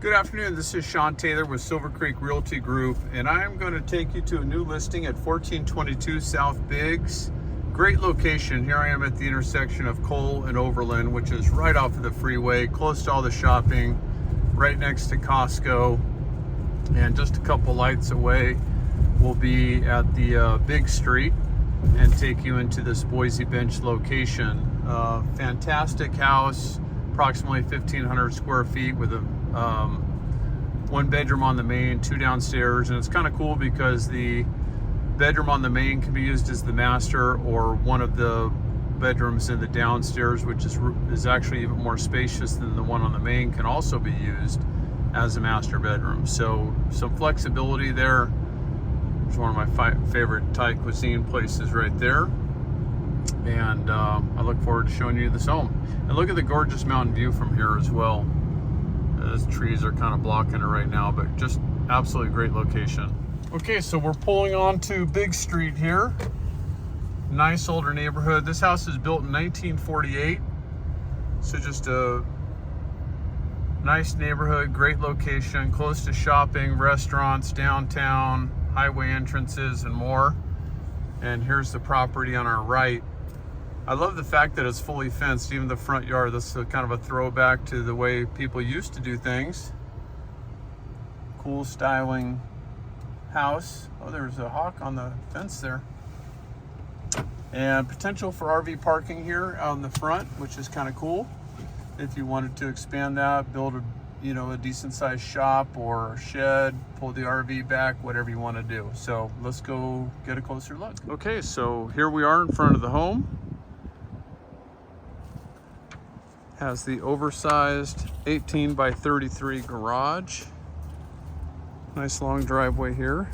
Good afternoon, this is Sean Taylor with Silver Creek Realty Group, and I'm going to take you to a new listing at 1422 South Biggs. Great location. Here I am at the intersection of Cole and Overland, which is right off of the freeway, close to all the shopping, right next to Costco, and just a couple lights away we'll be at the Big Street and take you into this Boise Bench location. Fantastic house, approximately 1,500 square feet with a one bedroom on the main, two downstairs, and it's kind of cool because the bedroom on the main can be used as the master, or one of the bedrooms in the downstairs, which is actually even more spacious than the one on the main, can also be used as a master bedroom. So some flexibility there. There's one of my favorite Thai cuisine places right there, and I look forward to showing you this home. And look at the gorgeous mountain view from here as well. Those trees are kind of blocking it right now, but just absolutely great location. Okay, so we're pulling onto Big Street here. Nice older neighborhood. This house is built in 1948, so just a nice neighborhood, great location, close to shopping, restaurants, downtown, highway entrances, and more. And here's the property on our right. I love the fact that it's fully fenced, even the front yard. This is kind of a throwback to the way people used to do things. Cool styling house. Oh, there's a hawk on the fence there. And potential for RV parking here out in the front, which is kind of cool. If you wanted to expand that, build a decent sized shop or shed, pull the RV back, whatever you want to do. So let's go get a closer look. Okay, so here we are in front of the home. Has the oversized 18 by 33 garage. Nice long driveway here.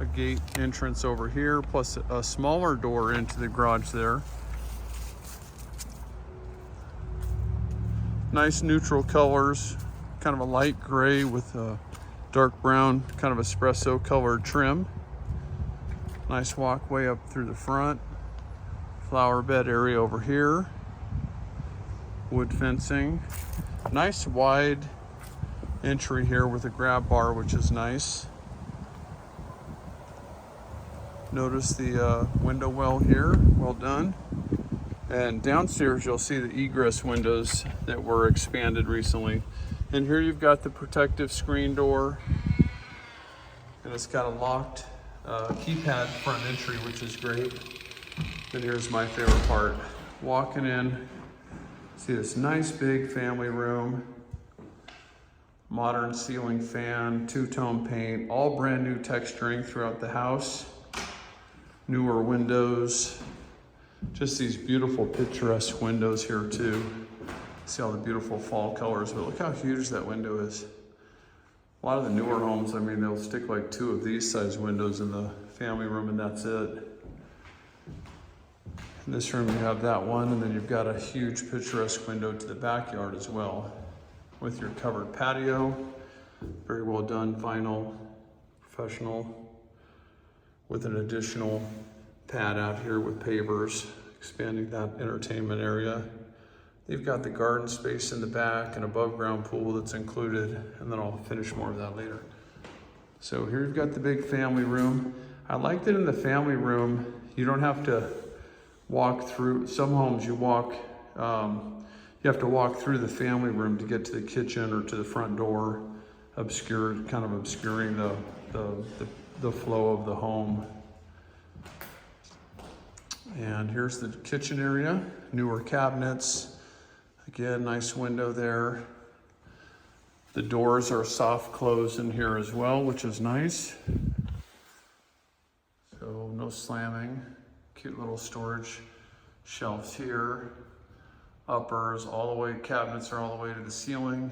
A gate entrance over here, plus a smaller door into the garage there. Nice neutral colors, kind of a light gray with a dark brown, kind of espresso colored trim. Nice walkway up through the front. Flower bed area over here. Wood fencing. Nice wide entry here with a grab bar, which is nice. Notice the window well here, well done. And downstairs you'll see the egress windows that were expanded recently. And here you've got the protective screen door, and it's got a locked keypad front entry, which is great. And here's my favorite part. Walking in, see this nice big family room, modern ceiling fan, two-tone paint, all brand new texturing throughout the house, newer windows, just these beautiful picturesque windows here too. See all the beautiful fall colors, but look how huge that window is. A lot of the newer homes, I mean, they'll stick like two of these size windows in the family room and that's it. In this room you have that one, and then you've got a huge picturesque window to the backyard as well, with your covered patio. Very well done, vinyl, professional, with an additional pad out here with pavers, expanding that entertainment area. You've got the garden space in the back, an above ground pool that's included, and then I'll finish more of that later. So here you've got the big family room. I like that in the family room, you don't have to walk through. Some homes you have to walk through the family room to get to the kitchen or to the front door, kind of obscuring the flow of the home. And here's the kitchen area, newer cabinets. Again, nice window there. The doors are soft close in here as well, which is nice. So no slamming. Cute little storage shelves here. Uppers all the way, cabinets are all the way to the ceiling.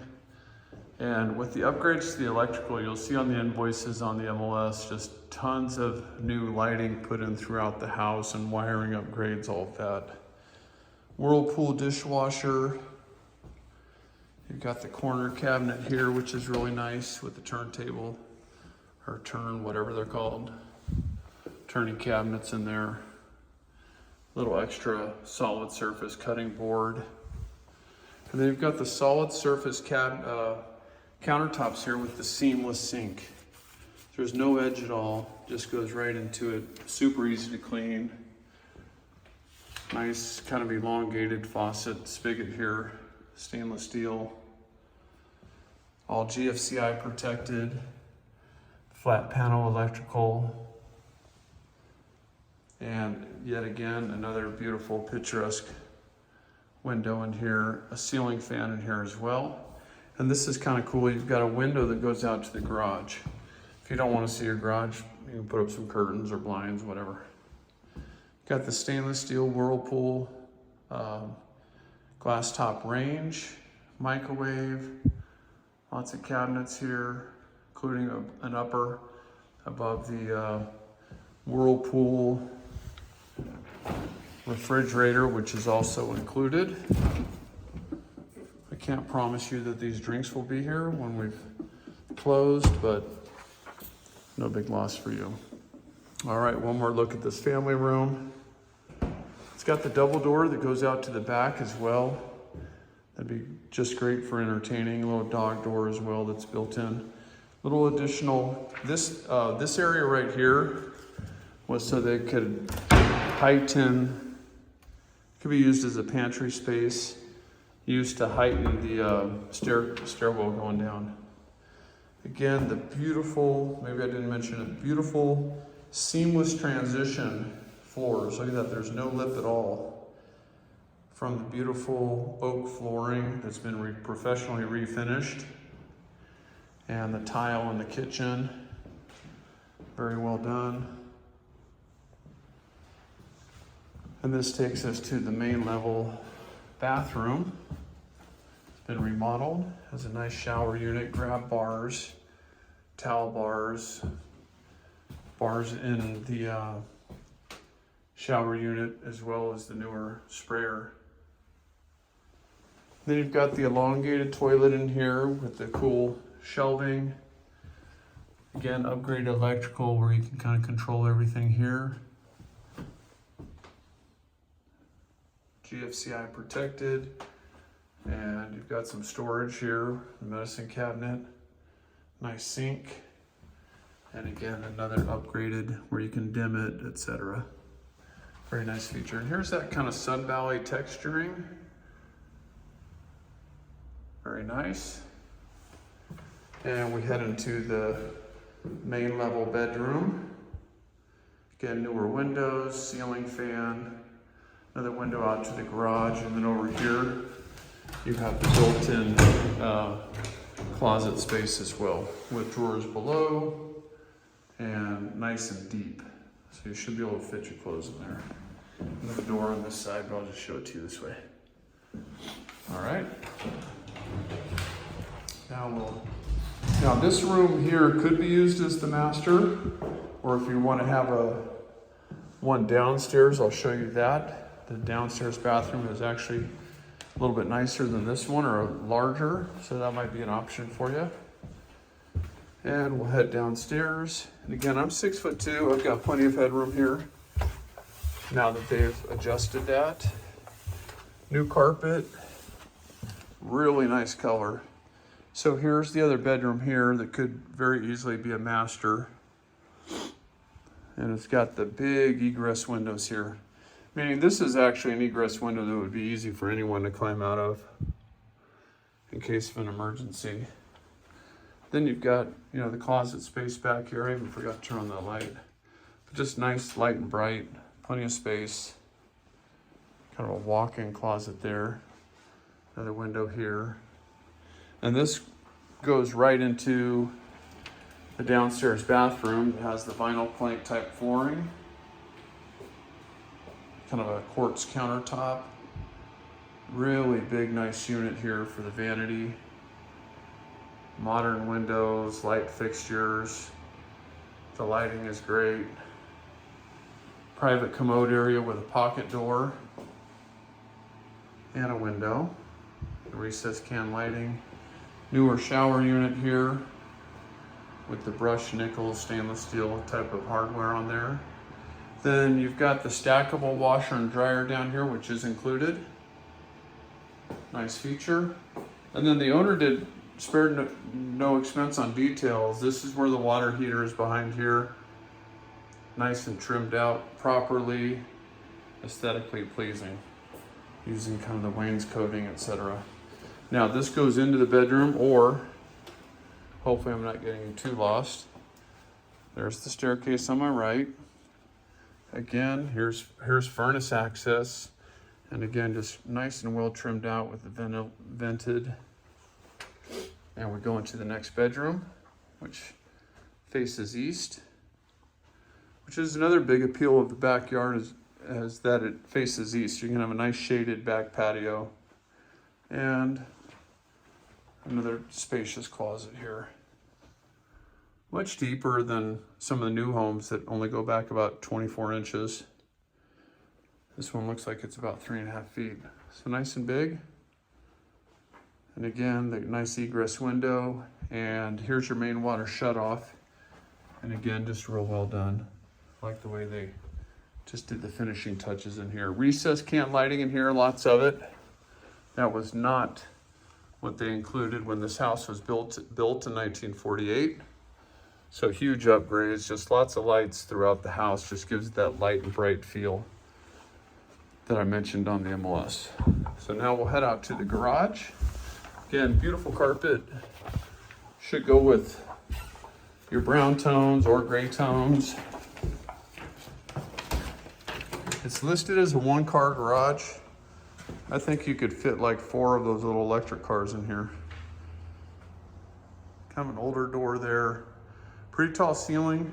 And with the upgrades to the electrical, you'll see on the invoices on the MLS, just tons of new lighting put in throughout the house and wiring upgrades, all of that. Whirlpool dishwasher. You've got the corner cabinet here, which is really nice with the turntable, or whatever they're called. Turning cabinets in there. Little extra solid surface cutting board. And then you've got the solid surface countertops here with the seamless sink. There's no edge at all, just goes right into it. Super easy to clean. Nice kind of elongated faucet spigot here, stainless steel. All GFCI protected, flat panel electrical. And yet again, another beautiful picturesque window in here, a ceiling fan in here as well. And this is kind of cool, you've got a window that goes out to the garage. If you don't want to see your garage, you can put up some curtains or blinds, whatever. Got the stainless steel Whirlpool glass top range, microwave, lots of cabinets here, including an upper above the Whirlpool refrigerator, which is also included. I can't promise you that these drinks will be here when we've closed, but no big loss for you. All right, one more look at this family room. It's got the double door that goes out to the back as well. That'd be just great for entertaining. A little dog door as well that's built in. Little additional, this area right here was so they could heighten, could be used as a pantry space, used to heighten the stairwell going down. Again, the beautiful, maybe I didn't mention it, beautiful seamless transition floors. Look at that, there's no lip at all. From the beautiful oak flooring that's been professionally refinished. And the tile in the kitchen, very well done. And this takes us to the main level bathroom. It's been remodeled, has a nice shower unit, grab bars, towel bars, bars in the shower unit, as well as the newer sprayer. Then you've got the elongated toilet in here with the cool shelving. Again, upgraded electrical where you can kind of control everything here. GFCI protected. And you've got some storage here, the medicine cabinet, nice sink. And again, another upgraded where you can dim it, etc. Very nice feature. And here's that kind of Sun Valley texturing. Very nice. And we head into the main level bedroom. Again, newer windows, ceiling fan, another window out to the garage, and then over here you have the built-in closet space as well, with drawers below and nice and deep. So you should be able to fit your clothes in there. And the door on this side, but I'll just show it to you this way. All right. Now this room here could be used as the master, or if you want to have one downstairs, I'll show you that. The downstairs bathroom is actually a little bit nicer than this one, or larger, so that might be an option for you. And we'll head downstairs. And again, I'm 6'2". I've got plenty of headroom here now that they've adjusted that. New carpet, really nice color. So here's the other bedroom here that could very easily be a master. And it's got the big egress windows here. Meaning this is actually an egress window that would be easy for anyone to climb out of in case of an emergency. Then you've got, you know, the closet space back here. I even forgot to turn on the light. But just nice, light and bright, plenty of space. Kind of a walk-in closet there. Another window here. And this goes right into the downstairs bathroom. It has the vinyl plank type flooring. Kind of a quartz countertop. Really big, nice unit here for the vanity. Modern windows, light fixtures. The lighting is great. Private commode area with a pocket door and a window. The recessed can lighting. Newer shower unit here with the brushed nickel stainless steel type of hardware on there. Then you've got the stackable washer and dryer down here, which is included. Nice feature. And then the owner spared no expense on details. This is where the water heater is behind here. Nice and trimmed out properly, aesthetically pleasing, using kind of the wainscoting, etc. Now this goes into the bedroom, or hopefully I'm not getting too lost. There's the staircase on my right. Again, here's furnace access. And again, just nice and well trimmed out with the vented. And we go into the next bedroom, which faces east, which is another big appeal of the backyard is that it faces east. You can have a nice shaded back patio and another spacious closet here. Much deeper than some of the new homes that only go back about 24 inches. This one looks like it's about 3.5 feet. So nice and big. And again, the nice egress window. And here's your main water shutoff. And again, just real well done. I like the way they just did the finishing touches in here. Recessed can lighting in here, lots of it. That was not what they included when this house was built in 1948. So huge upgrades, just lots of lights throughout the house, just gives it that light and bright feel that I mentioned on the MLS. So now we'll head out to the garage. Again, beautiful carpet. Should go with your brown tones or gray tones. It's listed as a 1-car garage. I think you could fit like 4 of those little electric cars in here. Kind of an older door there. Pretty tall ceiling,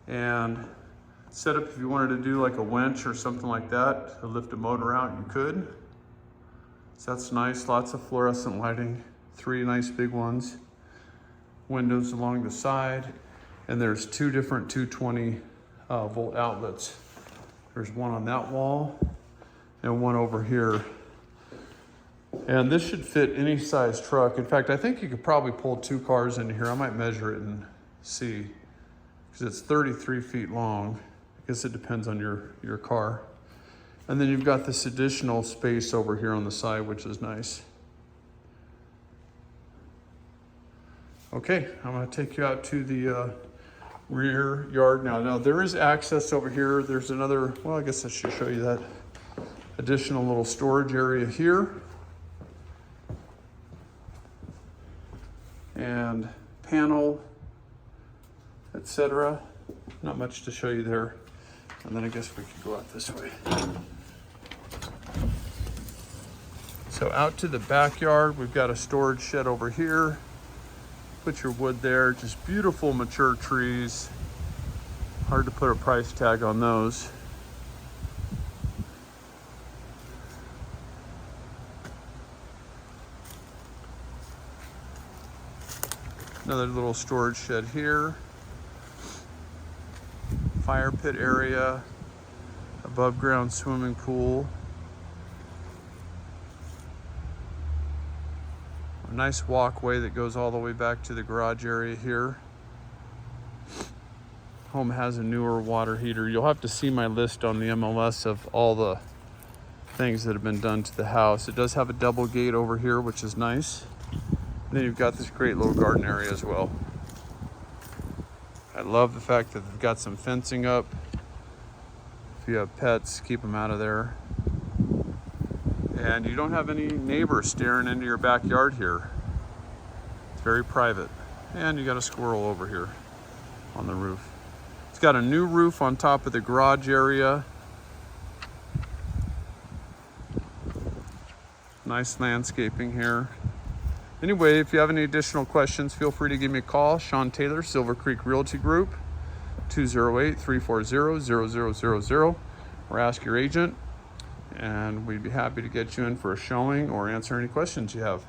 and setup if you wanted to do like a winch or something like that to lift a motor out, you could. So that's nice, lots of fluorescent lighting, 3 nice big ones. Windows along the side, and there's 2 different 220 volt outlets. There's one on that wall and one over here. And this should fit any size truck. In fact, I think you could probably pull 2 cars into here. I might measure it and see, because it's 33 feet long. I guess it depends on your car. And then you've got this additional space over here on the side, which is nice. Okay, I'm gonna take you out to the rear yard now. Now there is access over here. There's another, well, I guess I should show you that additional little storage area here. And panel, etc. Not much to show you there. And then I guess we could go out this way. So out to the backyard, we've got a storage shed over here. Put your wood there, just beautiful mature trees. Hard to put a price tag on those. Another little storage shed here. Fire pit area, above ground swimming pool. A nice walkway that goes all the way back to the garage area here. Home has a newer water heater. You'll have to see my list on the MLS of all the things that have been done to the house. It does have a double gate over here, which is nice. And then you've got this great little garden area as well. I love the fact that they've got some fencing up. If you have pets, keep them out of there. And you don't have any neighbors staring into your backyard here. It's very private. And you got a squirrel over here on the roof. It's got a new roof on top of the garage area. Nice landscaping here. Anyway, if you have any additional questions, feel free to give me a call. Sean Taylor, Silver Creek Realty Group, 208-340-0000, or ask your agent, and we'd be happy to get you in for a showing or answer any questions you have.